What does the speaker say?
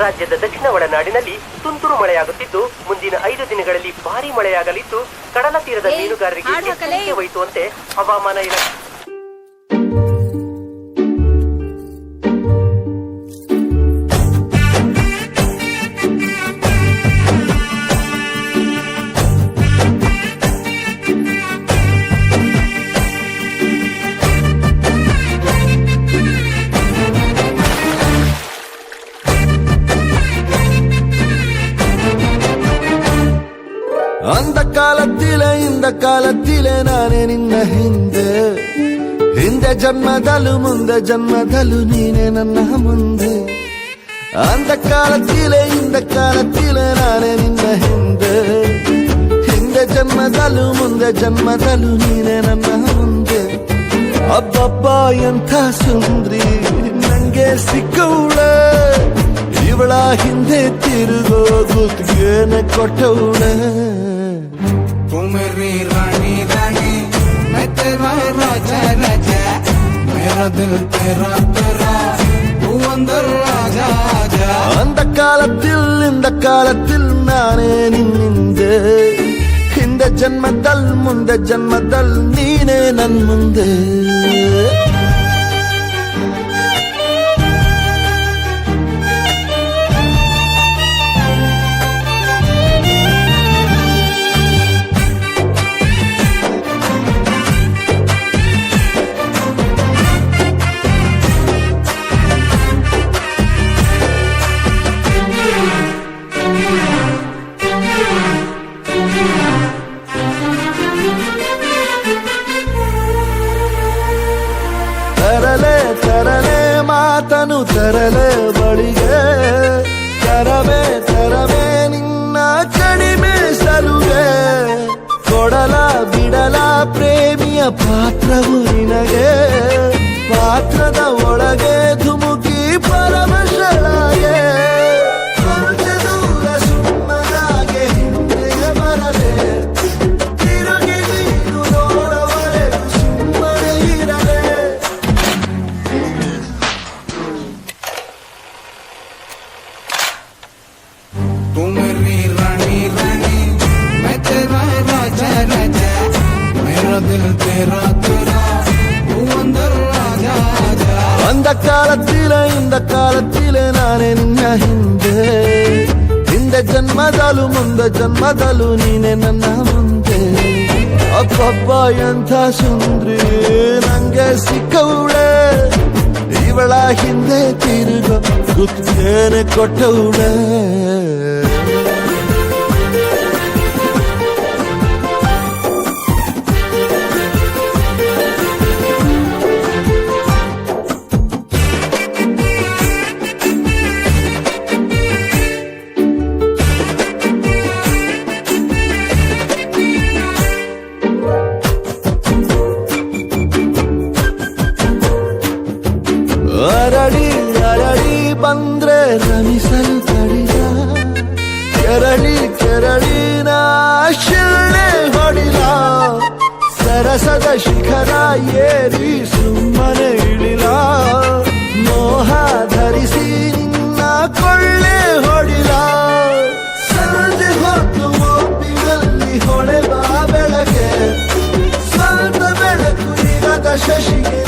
ರಾಜ್ಯದ ದಕ್ಷಿಣ ಒಳನಾಡಿನಲ್ಲಿ ತುಂತುರು ಮಳೆಯಾಗುತ್ತಿದ್ದು ಮುಂದಿನ 5 ದಿನಗಳಲ್ಲಿ ಭಾರೀ ಮಳೆಯಾಗಲಿದ್ದು ಕಡಲ ತೀರದ ಮೀನುಗಾರರಿಗೆ ಎಚ್ಚರಿಕೆ ವಹಿಸುವಂತೆ ಹವಾಮಾನ ಇಲಾಖೆ அந்த ಕಾಲத்திಲೆ ನಾನೇ ನಿನ್ನ ಹಿಂದೆ ಜನ್ಮದಲ್ಲೂ ಮುಂದೆ ಜನ್ಮದಲ್ಲೂ ನೀನೆ ನನ್ನ ಮುಂದೆ அந்த ಕಾಲத்திಲೆ ನಾನೇ ನಿನ್ನ ಹಿಂದೆ ಜನ್ಮದಲ್ಲೂ ಮುಂದೆ ಜನ್ಮದಲ್ಲೂ ನೀನೆ ನನ್ನ ಮುಂದೆ ಅಬ್ಬಬ್ಬ ಎಂಥ ಸುಂದ್ರಿ ನಂಗೆ ಸಿಕ್ಕವಳೆ ಇವಳ ಹಿಂದೆ ತಿರುಗೋ ಗುತ್ತಿಗೆನೆ ಕೊಟ್ಟವಳೆ तू मेरी रानी रानी मैं तेरा राजा राजा मेरा दिल तेरा तेरा तू अंदर राजा आजा அந்த ಕಾಲத்தில் ನಾನೇ ನಿನ್ನಿಂದೆ ಹಿಂದೆ ಜನ್ಮದಲ್ ಮುಂದೆ ಜನ್ಮದಲ್ ನೀನೇ ನನ್ ಮುಂದೆ ತರಲೆ ಮಾತನು ತರಲೆ ಬಳಿಗೆ ತರವೇ ನಿನ್ನ ಕಡಿಮೆ ಸಲುಗೆ ಕೊಡಲ ಬಿಡಲ ಪ್ರೇಮಿಯ ಪಾತ್ರವು ನಿನಗೆ ಪಾತ್ರದ ಒಳಗೆ ಧುಮುಕಿ ಪರಮಶಳಾಗೆ ದೂರ ಸುಮ್ಮನಾಗೆ ಹಿಂದೆ ಬರಲೆ ತಿರುಗಿ ನೀನು ನೋಡವರೆಗೂ ಸುಮ್ಮನೆ ಇರಲೆ तू मेरी रानी रानी मैं तेरा राजा राजा मेरा दिल तेरा तेरा तू अंदर राजा आजा அந்த ಕಾಲத்திಲೆ ನಾನೇ ನಿನ್ನ ಹಿಂದೆ ಜನ್ಮದಲ್ಲೂ ಮುಂದೆ ಜನ್ಮದಲ್ಲೂ ನೀನೆ ನನ್ನ ಮುಂದೆ ಅಬ್ಬಬ್ಬ ಎಂಥ ಸುಂದ್ರಿ ನಂಗೆ ಸಿಕ್ಕವಳೆ ಇವಳ ಹಿಂದೆ ತಿರುಗೋ ಗುತ್ತಿಗೆನೆ ಕೊಟ್ಟವಳೆ ಅರಳಿ ಬಂದ್ರೆ ರಮಿಸಲು ತಡಿದ ಕೆರಳಿ ನಾ ಶಿಳ್ಳೆ ಹೊಡಿಲ ಸರಸದ ಶಿಖರ ಏರಿ ಸುಮ್ಮನೆ ಇಳಿಲ ಮೋಹ ಧರಿಸಿ ನಿನ್ನ ಕೊಳ್ಳೆ ಹೊಡಿಲ ಸಂಜೆ ಹೊತ್ತು ಒಪ್ಪಿನಲ್ಲಿ ಹೊಳೆವ ಬೆಳಗ್ಗೆ ಸ್ವಂತ ಬೆಳಕು ಇರದ ಶಶಿಗೆ